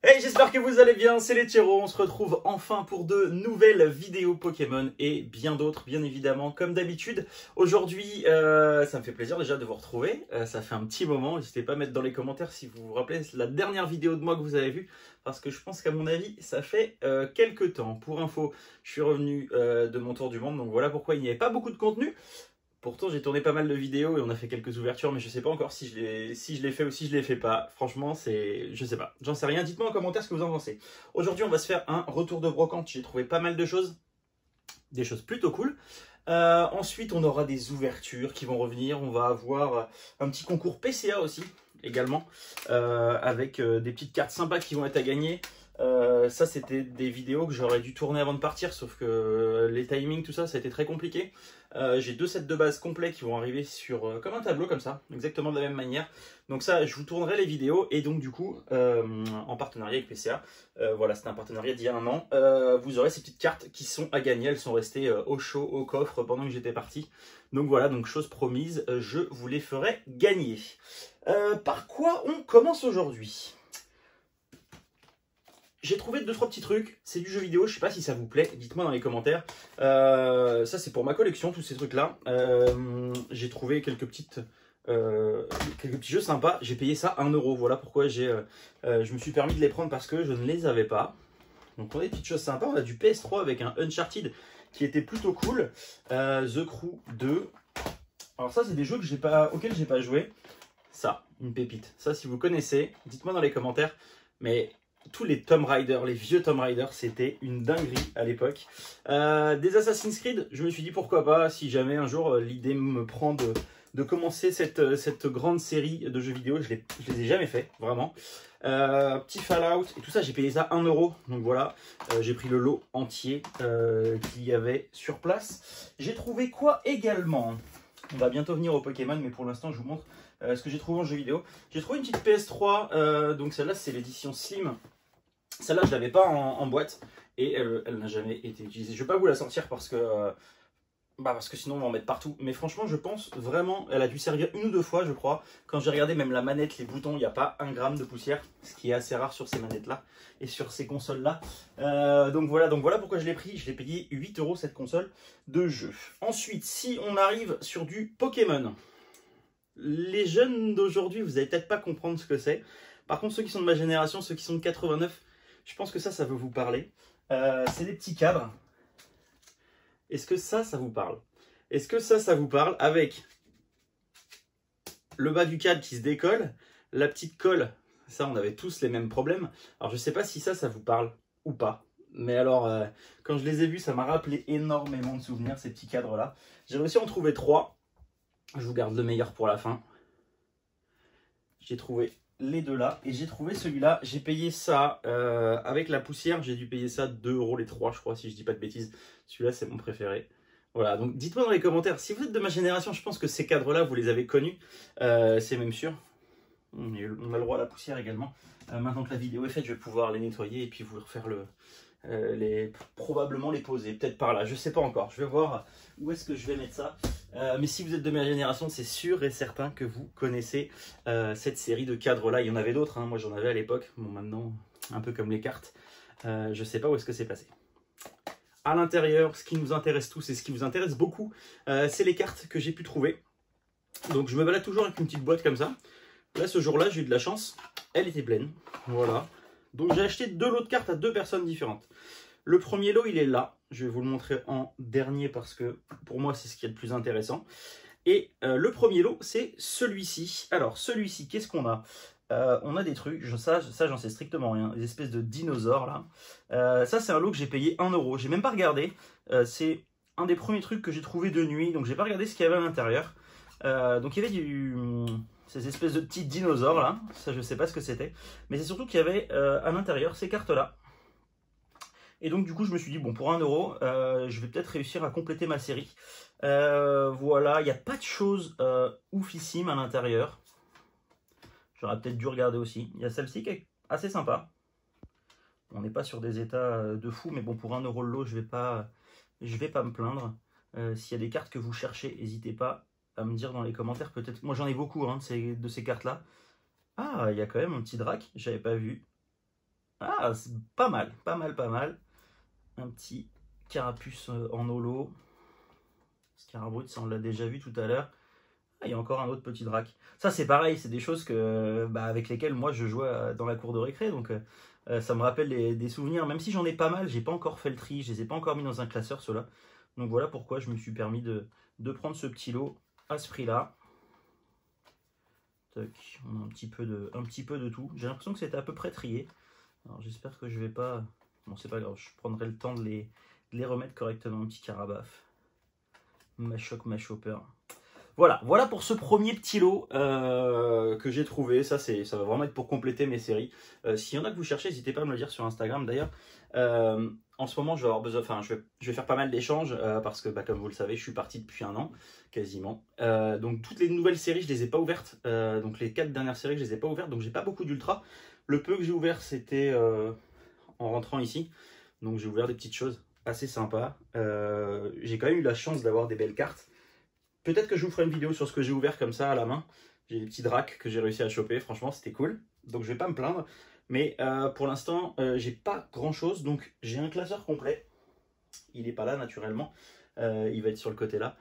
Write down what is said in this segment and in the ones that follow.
Hey, j'espère que vous allez bien, c'est les Tiro, on se retrouve enfin pour de nouvelles vidéos Pokémon et bien d'autres, bien évidemment, comme d'habitude. Aujourd'hui, ça me fait plaisir déjà de vous retrouver, ça fait un petit moment, n'hésitez pas à mettre dans les commentaires si vous vous rappelez la dernière vidéo de moi que vous avez vue, parce que je pense qu'à mon avis, ça fait quelques temps. Pour info, je suis revenu de mon tour du monde, donc voilà pourquoi il n'y avait pas beaucoup de contenu. Pourtant, j'ai tourné pas mal de vidéos et on a fait quelques ouvertures, mais je sais pas encore si je l'ai fait ou si je l'ai fait pas. Franchement, je sais pas. J'en sais rien. Dites-moi en commentaire ce que vous en pensez. Aujourd'hui, on va se faire un retour de brocante. J'ai trouvé pas mal de choses, des choses plutôt cool. Ensuite, on aura des ouvertures qui vont revenir. On va avoir un petit concours PCA aussi, également, avec des petites cartes sympas qui vont être à gagner. Ça, c'était des vidéos que j'aurais dû tourner avant de partir, sauf que les timings, tout ça, ça a été très compliqué. J'ai deux sets de base complets qui vont arriver sur comme un tableau comme ça, exactement de la même manière. Donc ça, je vous tournerai les vidéos et donc du coup, en partenariat avec PCA, voilà, c'était un partenariat d'il y a un an, vous aurez ces petites cartes qui sont à gagner. Elles sont restées au chaud, au coffre pendant que j'étais parti. Donc voilà, donc chose promise, je vous les ferai gagner. Par quoi on commence aujourd'hui ? J'ai trouvé 2-3 petits trucs, c'est du jeu vidéo, je sais pas si ça vous plaît, dites-moi dans les commentaires. Ça c'est pour ma collection, tous ces trucs-là. J'ai trouvé quelques petits jeux sympas, j'ai payé ça 1€, voilà pourquoi je me suis permis de les prendre parce que je ne les avais pas. Donc on a des petites choses sympas, on a du PS3 avec un Uncharted qui était plutôt cool. The Crew 2. Alors ça c'est des jeux auxquels j'ai pas joué. Ça, une pépite. Ça si vous connaissez, dites-moi dans les commentaires. Mais tous les Tomb Raider, les vieux Tomb Raider, c'était une dinguerie à l'époque. Des Assassin's Creed, je me suis dit pourquoi pas, si jamais un jour l'idée me prend de commencer cette grande série de jeux vidéo. Je les ai jamais fait, vraiment. Petit Fallout, et tout ça, j'ai payé ça 1€. Donc voilà, j'ai pris le lot entier qu'il y avait sur place. J'ai trouvé quoi également ? On va bientôt venir au Pokémon, mais pour l'instant, je vous montre ce que j'ai trouvé en jeu vidéo. J'ai trouvé une petite PS3, donc celle-là, c'est l'édition Slim. Celle-là, je ne l'avais pas en boîte et elle n'a jamais été utilisée. Je ne vais pas vous la sortir parce que sinon, on va en mettre partout. Mais franchement, je pense vraiment, elle a dû servir 1 ou 2 fois, je crois. Quand j'ai regardé même la manette, les boutons, il n'y a pas 1 gramme de poussière, ce qui est assez rare sur ces manettes-là et sur ces consoles-là. Donc voilà pourquoi je l'ai pris. Je l'ai payé 8€ cette console de jeu. Ensuite, si on arrive sur du Pokémon, les jeunes d'aujourd'hui, vous n'allez peut-être pas comprendre ce que c'est. Par contre, ceux qui sont de ma génération, ceux qui sont de 89, je pense que ça veut vous parler. C'est des petits cadres. Est-ce que ça vous parle? Est-ce que ça vous parle avec le bas du cadre qui se décolle, la petite colle? Ça, on avait tous les mêmes problèmes. Alors, je ne sais pas si ça vous parle ou pas. Mais alors, quand je les ai vus, ça m'a rappelé énormément de souvenirs, ces petits cadres-là. J'ai réussi à en trouver 3. Je vous garde le meilleur pour la fin. J'ai trouvé les deux là et j'ai trouvé celui-là. J'ai payé ça avec la poussière. J'ai dû payer ça 2€ les 3, je crois, si je dis pas de bêtises. Celui-là, c'est mon préféré. Voilà, donc dites-moi dans les commentaires. Si vous êtes de ma génération, je pense que ces cadres-là, vous les avez connus. C'est même sûr. On a le droit à la poussière également. Maintenant que la vidéo est faite, je vais pouvoir les nettoyer et puis vous refaire probablement les poser, peut-être par là, je sais pas encore, je vais voir où est-ce que je vais mettre ça, mais si vous êtes de ma génération, c'est sûr et certain que vous connaissez cette série de cadres là. Il y en avait d'autres, hein. Moi j'en avais à l'époque, bon maintenant un peu comme les cartes, je sais pas où est-ce que c'est passé. À l'intérieur, ce qui nous intéresse tous et ce qui vous intéresse beaucoup, c'est les cartes que j'ai pu trouver. Donc je me balade toujours avec une petite boîte comme ça. Là ce jour-là j'ai eu de la chance, elle était pleine, voilà. Donc j'ai acheté 2 lots de cartes à 2 personnes différentes. Le premier lot, il est là. Je vais vous le montrer en dernier parce que pour moi, c'est ce qui est le plus intéressant. Et le premier lot, c'est celui-ci. Alors, celui-ci, qu'est-ce qu'on a? On a des trucs, ça j'en sais strictement rien. Des espèces de dinosaures, là. Ça, c'est un lot que j'ai payé 1€. J'ai même pas regardé. C'est un des premiers trucs que j'ai trouvé de nuit. Donc, j'ai pas regardé ce qu'il y avait à l'intérieur. Donc, il y avait ces espèces de petits dinosaures là, ça je sais pas ce que c'était, mais c'est surtout qu'il y avait à l'intérieur ces cartes là. Et donc du coup je me suis dit bon, pour 1€, je vais peut-être réussir à compléter ma série. Voilà, il n'y a pas de choses oufissimes à l'intérieur. J'aurais peut-être dû regarder aussi. Il y a celle-ci qui est assez sympa. On n'est pas sur des états de fou, mais bon, pour 1€ le lot, je vais pas me plaindre. S'il y a des cartes que vous cherchez, n'hésitez pas à me dire dans les commentaires. Peut-être, moi j'en ai beaucoup hein, de ces cartes là. Ah, il y a quand même un petit drac, j'avais pas vu. Ah, c'est pas mal, pas mal, pas mal. Un petit carapuce en holo. Scarabrut, ça on l'a déjà vu tout à l'heure. Ah, il y a encore un autre petit drac. Ça c'est pareil, c'est des choses que, avec lesquelles moi je jouais dans la cour de récré. Donc ça me rappelle des souvenirs. Même si j'en ai pas mal, j'ai pas encore fait le tri. Je les ai pas encore mis dans un classeur ceux-là. Donc voilà pourquoi je me suis permis de prendre ce petit lot à ce prix-là. On a un petit peu de tout. J'ai l'impression que c'était à peu près trié. Alors j'espère que je vais pas... Bon, c'est pas grave, je prendrai le temps de les remettre correctement. Un petit carabaf. Machoc, Machopper. Voilà pour ce premier petit lot que j'ai trouvé. Ça va vraiment être pour compléter mes séries. S'il y en a que vous cherchez, n'hésitez pas à me le dire sur Instagram d'ailleurs. En ce moment, je vais avoir besoin, enfin, je vais faire pas mal d'échanges parce que, comme vous le savez, je suis parti depuis un an, quasiment. Donc, toutes les nouvelles séries, je les ai pas ouvertes. Donc, les 4 dernières séries, je les ai pas ouvertes. Donc, j'ai pas beaucoup d'ultra. Le peu que j'ai ouvert, c'était en rentrant ici. Donc, j'ai ouvert des petites choses assez sympas. J'ai quand même eu la chance d'avoir des belles cartes. Peut-être que je vous ferai une vidéo sur ce que j'ai ouvert comme ça à la main. J'ai des petits dracs que j'ai réussi à choper. Franchement, c'était cool. Donc, je vais pas me plaindre. Mais pour l'instant, j'ai pas grand chose. Donc, j'ai un classeur complet. Il n'est pas là naturellement. Il va être sur le côté là.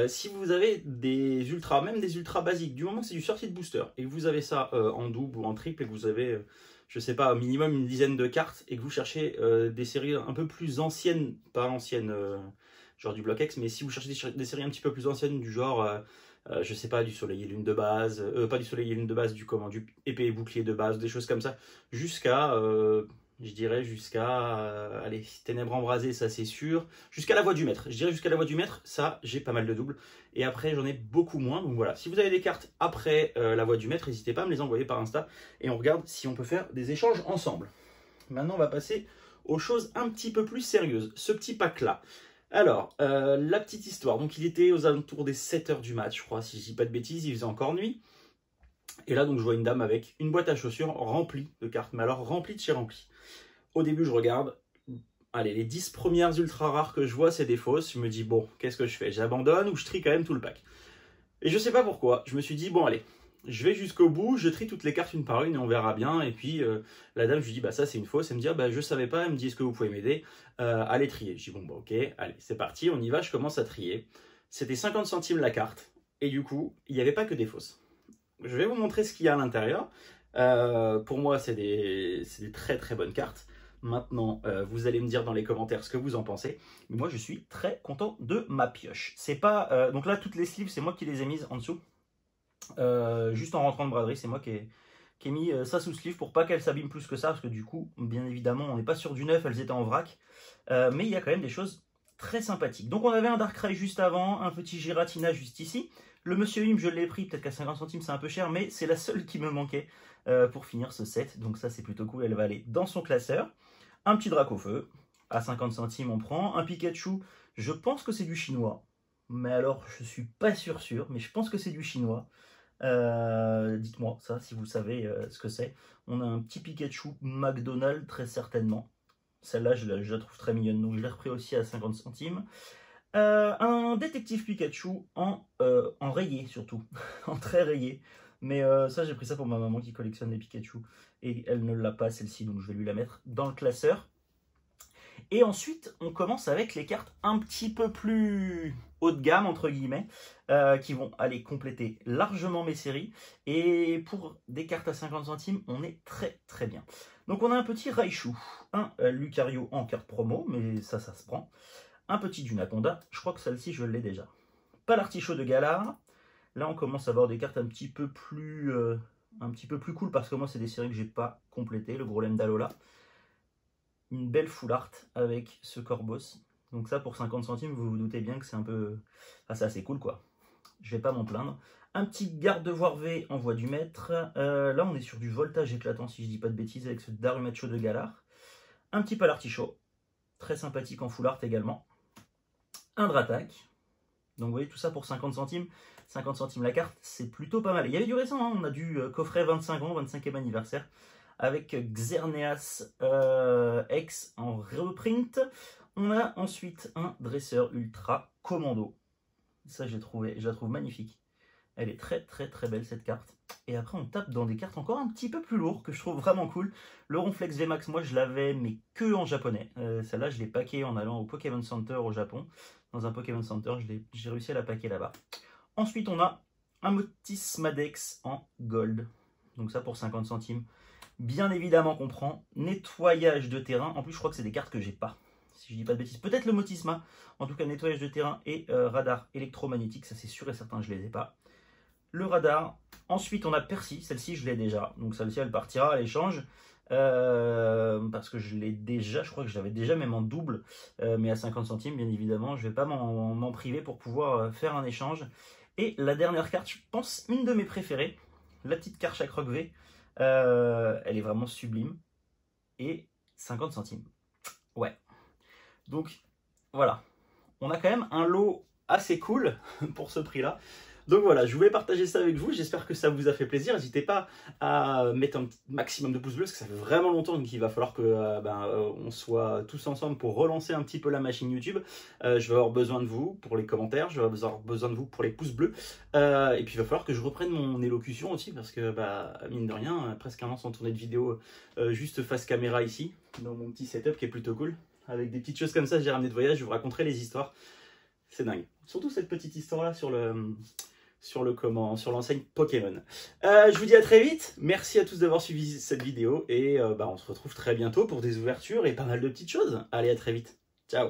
Si vous avez des ultras, même des ultras basiques, du moment que c'est du sortie de booster et que vous avez ça en double ou en triple et que vous avez, je sais pas, au minimum une dizaine de cartes et que vous cherchez des séries un peu plus anciennes, pas anciennes, genre du Block X, mais si vous cherchez des séries un petit peu plus anciennes du genre, je sais pas, du Soleil et Lune de base, pas du Soleil et Lune de base, du épée et bouclier de base, des choses comme ça, jusqu'à, je dirais, jusqu'à, allez, Ténèbres embrasées, ça c'est sûr, jusqu'à la Voix du Maître. Je dirais jusqu'à la Voix du Maître, ça j'ai pas mal de doubles, et après j'en ai beaucoup moins, donc voilà. Si vous avez des cartes après la Voix du Maître, n'hésitez pas à me les envoyer par Insta, et on regarde si on peut faire des échanges ensemble. Maintenant on va passer aux choses un petit peu plus sérieuses, ce petit pack là. Alors, la petite histoire, donc il était aux alentours des 7 h du match, je crois, si je dis pas de bêtises, il faisait encore nuit. Et là, donc, je vois une dame avec une boîte à chaussures remplie de cartes, mais alors remplie de chez remplie. Au début, je regarde, allez, les 10 premières ultra rares que je vois, c'est des fausses. Je me dis, bon, qu'est-ce que je fais? J'abandonne ou je trie quand même tout le pack? Et je sais pas pourquoi, je me suis dit, bon, allez, je vais jusqu'au bout, je trie toutes les cartes une par une et on verra bien. Et puis, la dame, je lui dis, bah ça, c'est une fausse. Elle me dit, bah je savais pas. Elle me dit, est-ce que vous pouvez m'aider à les trier? Je dis, bon, bah ok, allez, c'est parti, on y va, je commence à trier. C'était 50 centimes la carte. Et du coup, il n'y avait pas que des fausses. Je vais vous montrer ce qu'il y a à l'intérieur. Pour moi, c'est des très très bonnes cartes. Maintenant, vous allez me dire dans les commentaires ce que vous en pensez. Mais moi, je suis très content de ma pioche. C'est pas donc là, toutes les sleeves, c'est moi qui les ai mises en dessous. Juste en rentrant de braderie, c'est moi qui ai mis ça sous sleeve pour pas qu'elles s'abîment plus que ça. Parce que du coup, bien évidemment, on n'est pas sur du neuf, elles étaient en vrac. Mais il y a quand même des choses très sympathiques. Donc on avait un Darkrai juste avant, un petit Giratina juste ici. Le Monsieur Him, je l'ai pris, peut-être qu'à 50 centimes c'est un peu cher, mais c'est la seule qui me manquait pour finir ce set. Donc ça c'est plutôt cool, elle va aller dans son classeur. Un petit Dracofeu, à 50 centimes on prend. Un Pikachu, je pense que c'est du chinois. Mais alors je suis pas sûr, mais je pense que c'est du chinois. Dites-moi ça si vous savez ce que c'est. On a un petit Pikachu McDonald's très certainement. Celle-là je la trouve très mignonne, donc je l'ai repris aussi à 50 centimes. Un détective Pikachu en rayé surtout, en très rayé. Mais ça j'ai pris ça pour ma maman qui collectionne les Pikachu et elle ne l'a pas celle-ci, donc je vais lui la mettre dans le classeur. Et ensuite on commence avec les cartes un petit peu plus haut de gamme entre guillemets, qui vont aller compléter largement mes séries. Et pour des cartes à 50 centimes on est très très bien. Donc on a un petit Raichu, un Lucario en carte promo, mais ça se prend. Un petit Dunaconda, je crois que celle-ci je l'ai déjà. Pas l'artichaut de Galar. Là on commence à avoir des cartes un petit peu plus cool parce que moi c'est des séries que j'ai pas complétées. Le Grolem d'Alola. Une belle full art avec ce Corboss. Donc ça pour 50 centimes vous vous doutez bien que c'est un peu... Enfin c'est assez cool quoi. Je vais pas m'en plaindre. Un petit Gardevoir V en voie du maître. Là on est sur du voltage éclatant si je dis pas de bêtises avec ce Darumacho de Galar. Un petit Palartichaut. Très sympathique en full art également. Un Dratak. Donc vous voyez tout ça pour 50 centimes. 50 centimes la carte, c'est plutôt pas mal. Il y avait du récent, hein, on a du coffret 25 ans, 25e anniversaire, avec Xerneas X en reprint. On a ensuite un dresseur ultra commando. Ça je la trouve magnifique. Elle est très très très belle cette carte. Et après on tape dans des cartes encore un petit peu plus lourdes que je trouve vraiment cool. Le Ronflex VMAX, moi je l'avais mais que en japonais. Celle-là je l'ai paquée en allant au Pokémon Center au Japon. Dans un Pokémon Center, j'ai réussi à la paquer là-bas. Ensuite on a un Motis Madex en gold. Donc ça pour 50 centimes. Bien évidemment qu'on prend. Nettoyage de terrain. En plus je crois que c'est des cartes que j'ai pas. Si je dis pas de bêtises. Peut-être le Motisma. En tout cas nettoyage de terrain et radar électromagnétique. Ça c'est sûr et certain je les ai pas. Le radar. Ensuite on a Percy. Celle-ci je l'ai déjà. Donc celle-ci elle partira à l'échange. Parce que je l'ai déjà. Je crois que je l'avais déjà même en double. Mais à 50 centimes bien évidemment. Je vais pas m'en priver pour pouvoir faire un échange. Et la dernière carte, je pense, une de mes préférées, la petite Karchak Rock V. Elle est vraiment sublime. Et 50 centimes. Ouais. Donc, voilà. On a quand même un lot assez cool pour ce prix-là. Donc voilà, je voulais partager ça avec vous. J'espère que ça vous a fait plaisir. N'hésitez pas à mettre un maximum de pouces bleus, parce que ça fait vraiment longtemps qu'il va falloir que on soit tous ensemble pour relancer un petit peu la machine YouTube. Je vais avoir besoin de vous pour les commentaires, je vais avoir besoin de vous pour les pouces bleus. Et puis il va falloir que je reprenne mon élocution aussi, parce que mine de rien, presque un an sans tourner de vidéo juste face caméra ici, dans mon petit setup qui est plutôt cool. Avec des petites choses comme ça, j'ai ramené de voyage, je vous raconterai les histoires. C'est dingue. Surtout cette petite histoire-là sur l'enseigne Pokémon. Je vous dis à très vite. Merci à tous d'avoir suivi cette vidéo. Et on se retrouve très bientôt pour des ouvertures et pas mal de petites choses. Allez, à très vite. Ciao.